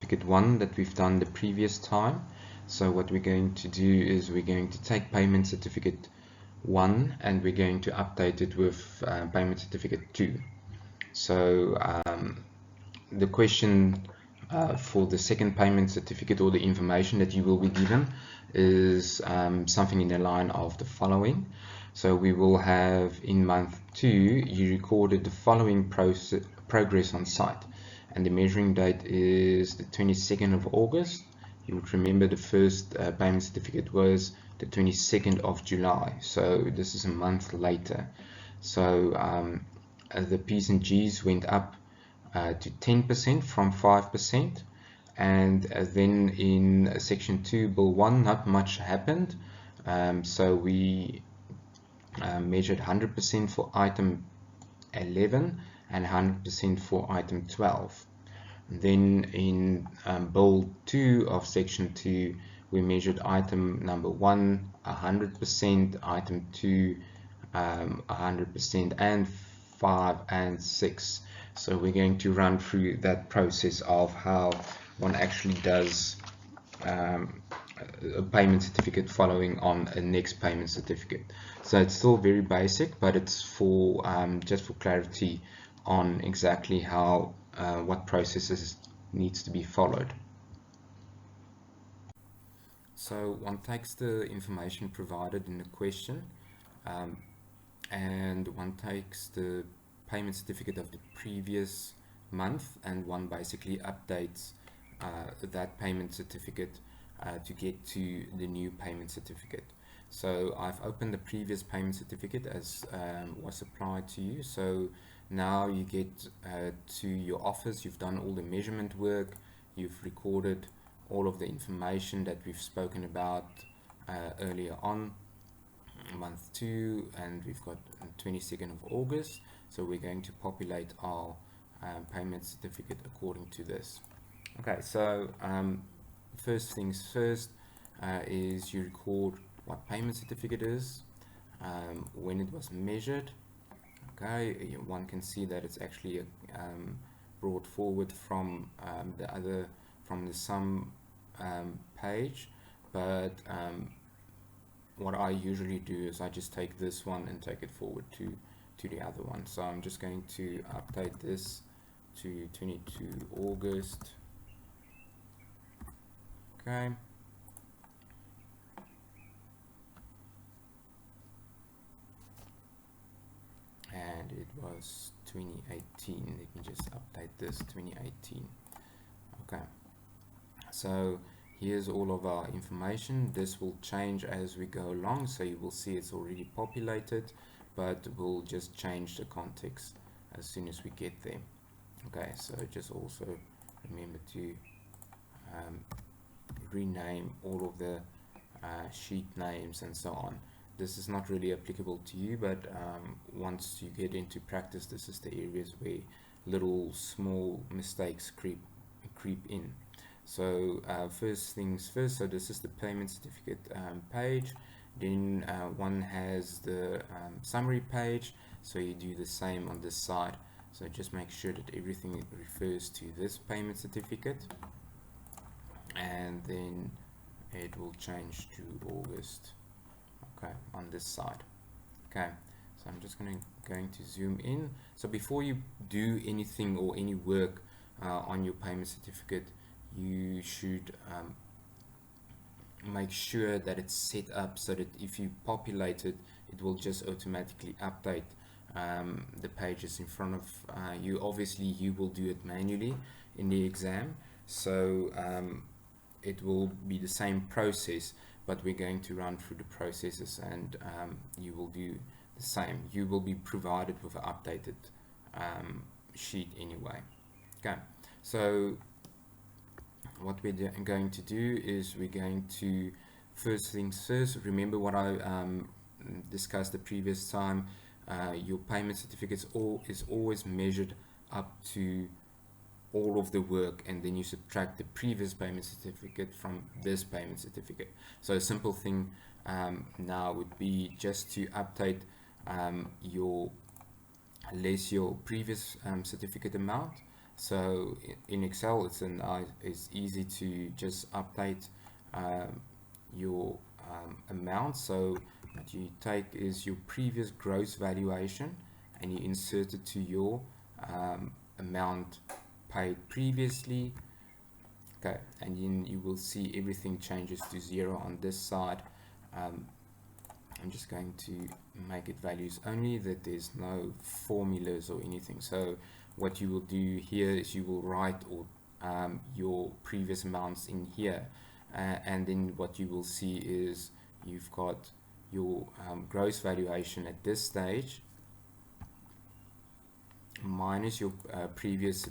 certificate 1 that we've done the previous time. So what we're going to do is we're going to take payment certificate 1 and we're going to update it with payment certificate 2. So the question for the second payment certificate, or the information that you will be given, is something in the line of the following. So we will have, in month 2, you recorded the following progress on site, and the measuring date is the 22nd of August. You would remember the first payment certificate was the 22nd of July, so this is a month later. So the P's and G's went up to 10% from 5%, and then in section 2 bill 1 not much happened. So we measured 100% for item 11 and 100% for item 12. Then in bill 2 of section 2 we measured item number 1 100%, item 2 100%, and 5 and 6. So we're going to run through that process of how one actually does a payment certificate following on a next payment certificate. So it's still very basic, but it's for just for clarity on exactly how what processes needs to be followed. So one takes the information provided in the question, and one takes the payment certificate of the previous month, and one basically updates that payment certificate to get to the new payment certificate. So I've opened the previous payment certificate as was applied to you. So now you get to your office, you've done all the measurement work, you've recorded all of the information that we've spoken about earlier on, month 2, and we've got 22nd of August. So we're going to populate our payment certificate according to this. Okay, so first things first is you record what payment certificate is, when it was measured. Okay, one can see that it's actually brought forward from the sum page, but what I usually do is I just take this one and take it forward to the other one. So I'm just going to update this to 22 August. Okay. And it was 2018. Let me just update this, 2018. Okay. So here's all of our information. This will change as we go along, so you will see it's already populated, but we'll just change the context as soon as we get there. Okay, so just also remember to rename all of the sheet names and so on. This is not really applicable to you, but once you get into practice, this is the areas where little small mistakes creep in. So first things first, so this is the payment certificate page. Then one has the summary page, so you do the same on this side. So just make sure that everything refers to this payment certificate, and then it will change to August. Okay, on this side. Okay, so I'm just going to zoom in. So before you do anything or any work on your payment certificate, you should make sure that it's set up so that if you populate it, it will just automatically update the pages in front of you. Obviously you will do it manually in the exam, so it will be the same process, but we're going to run through the processes, and you will do the same. You will be provided with an updated sheet anyway. Okay, so what we're going to do is we're going to, first things first, remember what I discussed the previous time. Your payment certificates is always measured up to all of the work, and then you subtract the previous payment certificate from this payment certificate. So a simple thing now would be just to update your previous certificate amount, So in Excel, it's easy to just update your amount. So what you take is your previous gross valuation and you insert it to your amount paid previously. Okay, and then you will see everything changes to 0 on this side. I'm just going to make it values only, that there's no formulas or anything. So what you will do here is you will write your previous amounts in here, and then what you will see is you've got your gross valuation at this stage minus your previous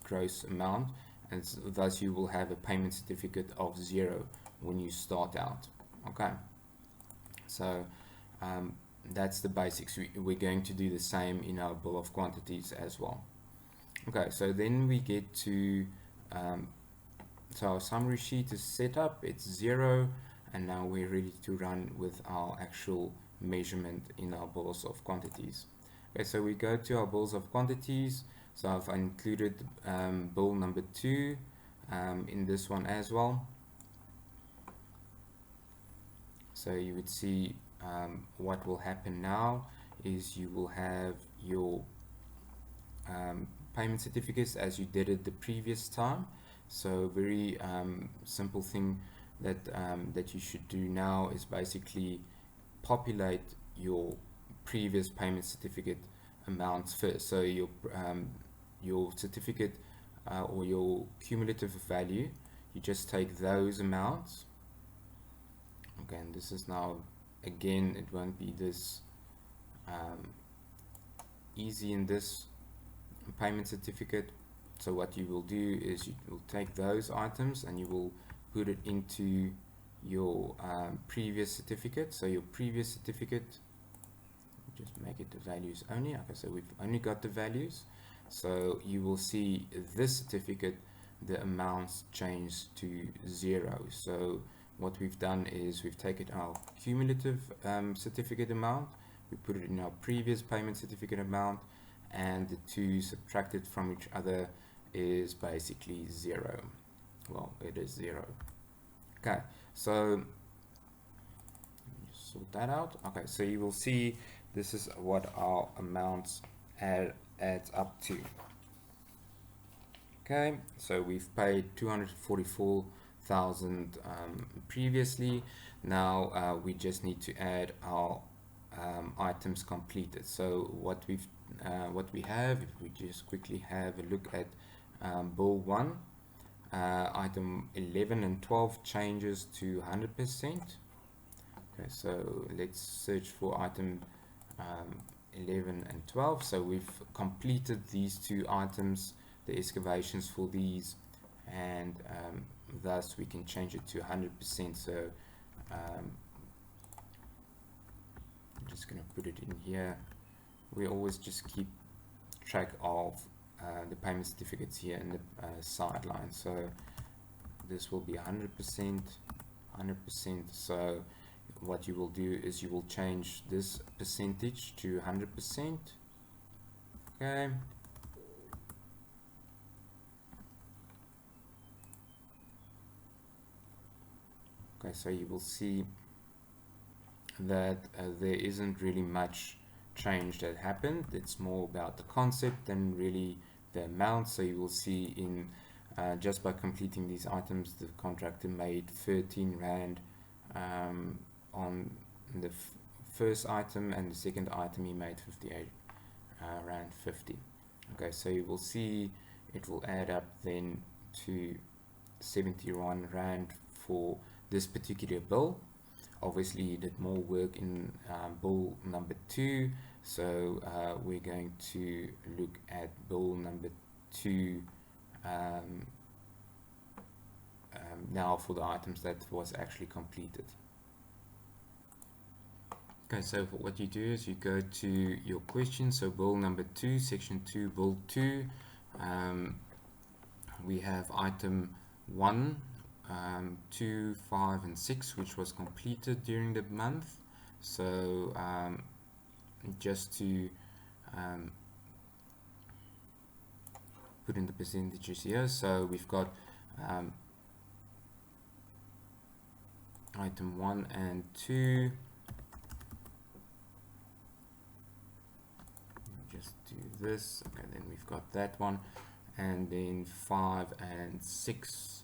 gross amount, and thus you will have a payment certificate of 0 when you start out. Okay, so that's the basics. We're going to do the same in our bill of quantities as well. Okay, so then we get to so our summary sheet is set up, it's 0, and now we're ready to run with our actual measurement in our bills of quantities. Okay, so we go to our bills of quantities. So I've included bill number 2 in this one as well. So you would see what will happen now is you will have your payment certificates as you did it the previous time. So very simple thing that that you should do now is basically populate your previous payment certificate amounts first. So your certificate or your cumulative value, you just take those amounts. Okay, and this is now, again, it won't be this easy in this payment certificate. So what you will do is you will take those items and you will put it into your previous certificate. So your previous certificate, just make it the values only. Okay, so we've only got the values. So you will see this certificate, the amounts change to 0. So what we've done is we've taken our cumulative certificate amount, we put it in our previous payment certificate amount, and the two subtracted from each other is basically 0. Well, it is 0. Okay, so sort that out. Okay, so you will see this is what our amounts adds up to. Okay, so we've paid 244,000 previously. Now we just need to add our items completed. So what we have, if we just quickly have a look at bill 1, item 11 and 12 changes to 100%. Okay, so let's search for item 11 and 12. So we've completed these two items, the excavations for these, and thus we can change it to 100%. So I'm just going to put it in here. We always just keep track of the payment certificates here in the sideline. So this will be 100%, 100%. So what you will do is you will change this percentage to 100%. Okay. Okay, so you will see that there isn't really much change that happened. It's more about the concept than really the amount. So you will see in just by completing these items, the contractor made 13 Rand on the first item, and the second item he made 58 Rand 50. Okay, so you will see it will add up then to 71 Rand for this particular bill. Obviously you did more work in bill number 2, so we're going to look at bill number 2 now for the items that was actually completed. Okay, so what you do is you go to your question, so bill number 2, section 2, bill 2, we have item 1, 2, 5 and 6, which was completed during the month. So just to put in the percentages here. So we've got item 1 and 2. Just do this. Okay, then we've got that one, and then 5 and 6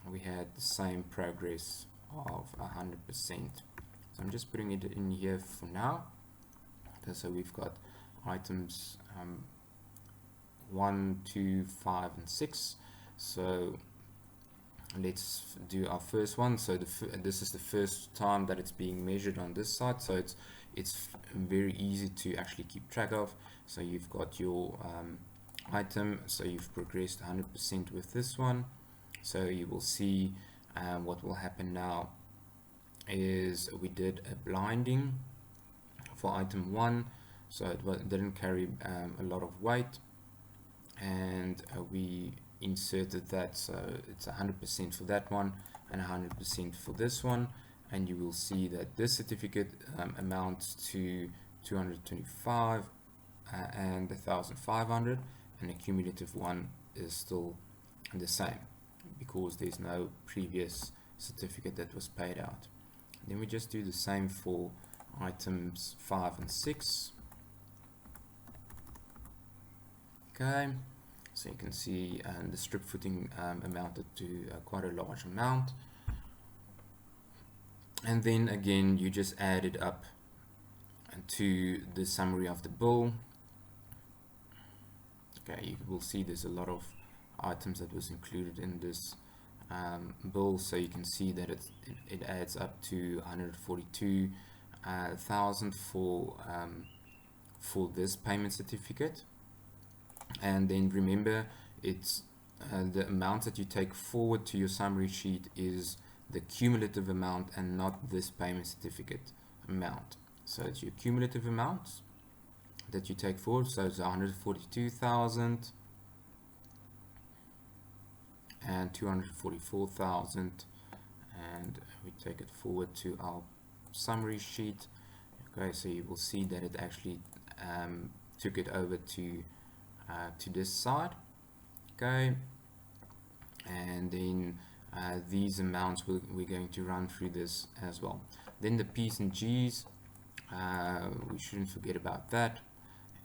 we had the same progress of 100%. So I'm just putting it in here for now. Okay, so we've got items 1, 2, 5 and 6. So let's do our first one. So this is the first time that it's being measured on this side, so it's very easy to actually keep track of. So you've got your item, so you've progressed 100% with this one. So you will see what will happen now is we did a blinding for item 1, so it didn't carry a lot of weight, and we inserted that, so it's 100% for that one and 100% for this one, and you will see that this certificate amounts to 225 and 1,500, and the cumulative one is still the same because there's no previous certificate that was paid out. Then we just do the same for items 5 and 6. Okay, so you can see the strip footing amounted to quite a large amount, and then again you just add it up to the summary of the bill. Okay, you will see there's a lot of items that was included in this bill, so you can see that it adds up to 142,000 for this payment certificate. And then remember, it's the amount that you take forward to your summary sheet is the cumulative amount and not this payment certificate amount. So it's your cumulative amounts that you take forward, so it's 142,000 and 244,000, and we take it forward to our summary sheet. Okay, so you will see that it actually took it over to this side. Okay, and then these amounts we're going to run through this as well. Then the P's and G's, we shouldn't forget about that.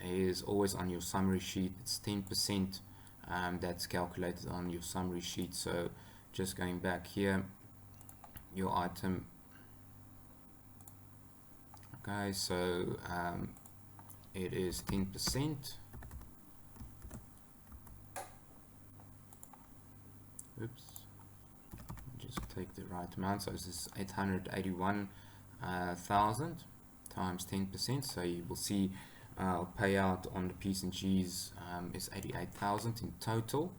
It is always on your summary sheet. It's 10%. That's calculated on your summary sheet. So just going back here, your item. Okay, so it is 10%. Oops, just take the right amount. So this is 881,000 times 10%. So you will see our payout on the P's and G's is 88,000 in total.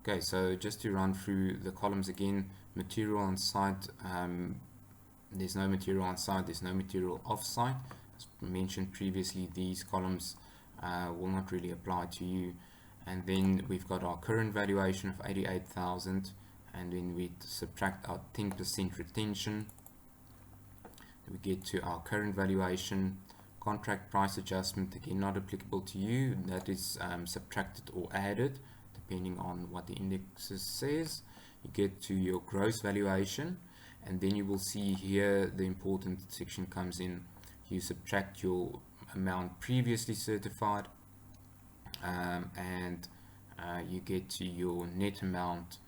Okay, so just to run through the columns again, material on site, there's no material on site, there's no material off site. As mentioned previously, these columns will not really apply to you. And then we've got our current valuation of 88,000, and then we subtract our 10% retention, we get to our current valuation. Contract price adjustment, again not applicable to you, that is subtracted or added depending on what the indexes says. You get to your gross valuation, and then you will see here the important section comes in. You subtract your amount previously certified, and you get to your net amount,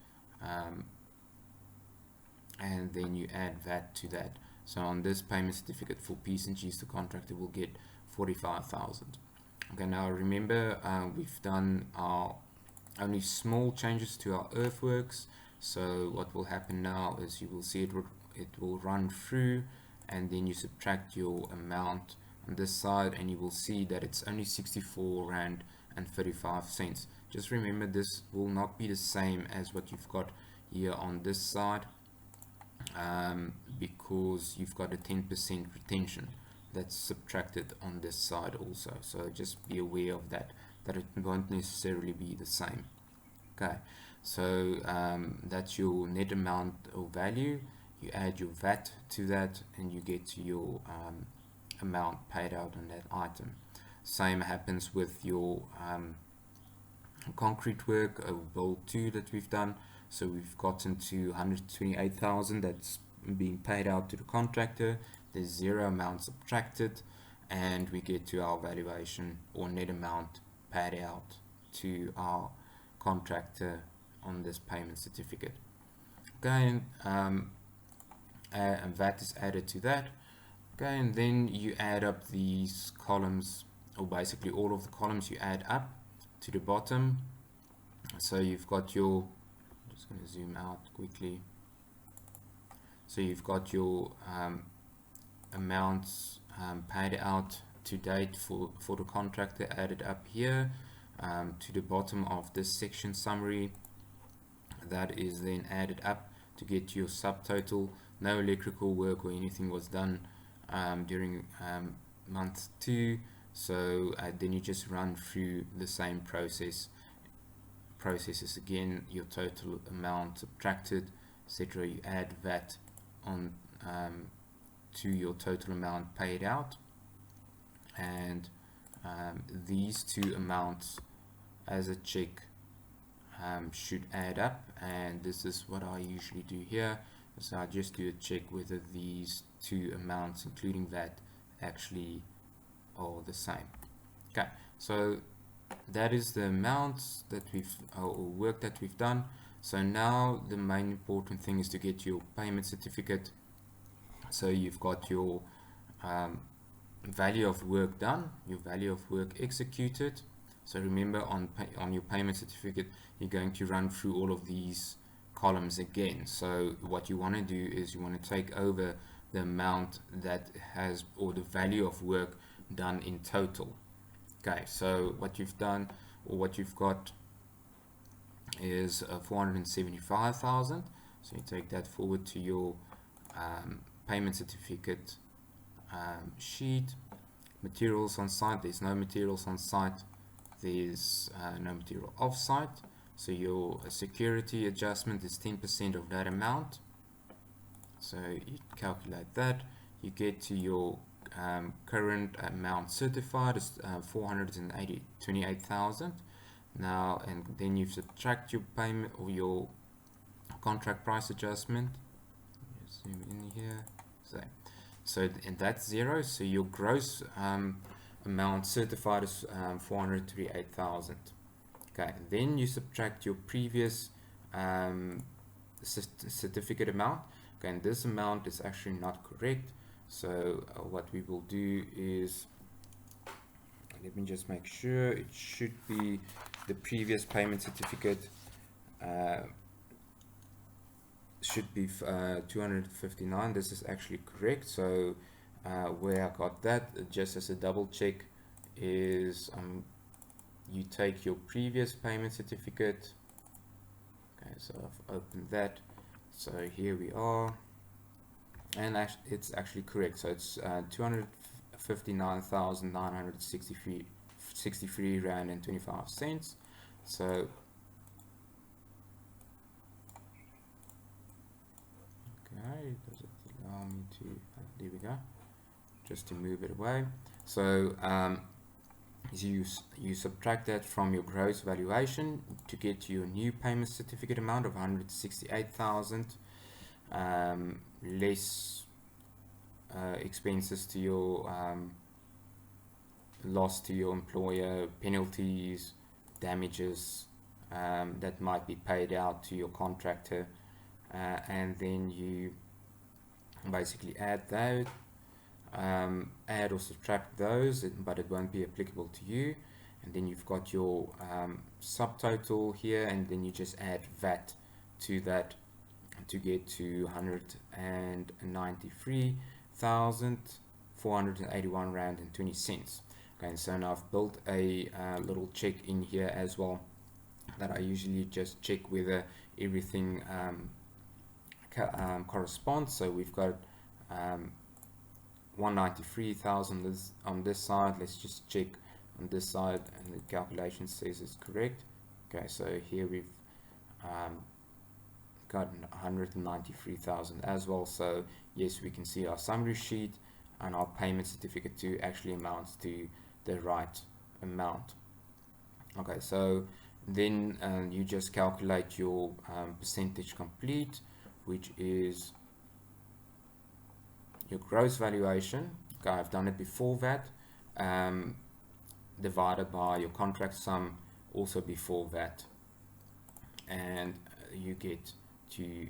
and then you add that to that. So on this payment certificate for P's and G's, the contractor will get 45,000. Okay, now remember, we've done our only small changes to our earthworks. So what will happen now is you will see it will run through, and then you subtract your amount on this side, and you will see that it's only 64 Rand and 35 cents. Just remember, this will not be the same as what you've got here on this side, because you've got a 10% retention that's subtracted on this side also. So just be aware of that it won't necessarily be the same. Okay, so that's your net amount or value. You add your VAT to that, and you get to your amount paid out on that item. Same happens with your concrete work, build 2 that we've done. So we've gotten to 128,000 that's being paid out to the contractor. There's 0 amount subtracted, and we get to our valuation or net amount paid out to our contractor on this payment certificate. Okay, and VAT is added to that. Okay, and then you add up these columns, or basically all of the columns you add up to the bottom. So you've got your, I'm just going to zoom out quickly. So you've got your amounts paid out to date for the contractor added up here to the bottom of this section summary. That is then added up to get your subtotal. No electrical work or anything was done during month 2, so then you just run through the same processes again. Your total amount subtracted, etc. You add VAT on to your total amount paid out, and these 2 amounts as a check should add up, and this is what I usually do here. So I just do a check whether these 2 amounts including that actually are the same. Okay, so that is the amounts that we've or work that we've done. So now the main important thing is to get your payment certificate. So you've got your value of work done, your value of work executed. So remember, on your payment certificate, you're going to run through all of these columns again. So what you want to do is you want to take over the amount that has, or the value of work done in total. Okay, so what you've done, or what you've got, is 475,000. So you take that forward to your payment certificate sheet. Materials on site, there's no materials on site. There's no material off-site, so your security adjustment is 10% of that amount. So you calculate that, you get to your current amount certified is 428,000 now, and then you subtract your payment or your contract price adjustment. Just zoom in here. So and that's 0. So your gross amount certified is 438,000. Okay, then you subtract your previous certificate amount. Okay, and this amount is actually not correct. So what we will do is, let me just make sure, it should be the previous payment certificate should be 259. This is actually correct. So where I got that, just as a double check, is you take your previous payment certificate. Okay, so I've opened that, so here we are, and it's actually correct. So it's 259,963 rand and 25 cents. So okay, does it allow me to, there we go, just to move it away. So you subtract that from your gross valuation to get to your new payment certificate amount of 168,000, less expenses to your loss to your employer, penalties, damages that might be paid out to your contractor, and then you basically add that, add or subtract those, but it won't be applicable to you. And then you've got your subtotal here, and then you just add VAT to that to get to 193,481 rand and 20 cents. Okay, and so now I've built a little check in here as well, that I usually just check whether everything corresponds. So we've got 193,000 on this side. Let's just check on this side, and the calculation says it's correct. Okay, so here we've got 193,000 as well. So yes, we can see our summary sheet and our payment certificate to actually amounts to the right amount. Okay, so Then you just calculate your percentage complete, which is your gross valuation. Okay, I've done it before that, divided by your contract sum, also before that, and you get to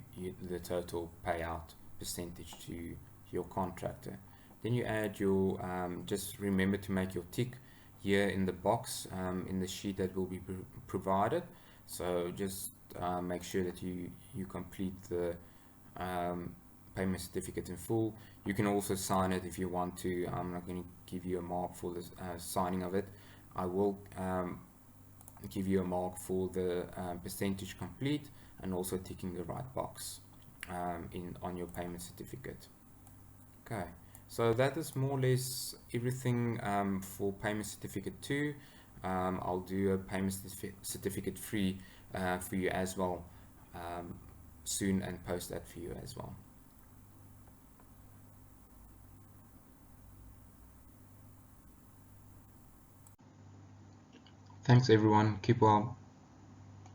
the total payout percentage to your contractor. Then you add your, just remember to make your tick here in the box in the sheet that will be provided. So just make sure that you complete the payment certificate in full. You can also sign it if you want to. I'm not going to give you a mark for the signing of it. I will give you a mark for the percentage complete, and also ticking the right box on your payment certificate. Okay, so that is more or less everything for payment certificate 2. I'll do a payment certificate 3 for you as well soon, and post that for you as well. Thanks everyone, keep well.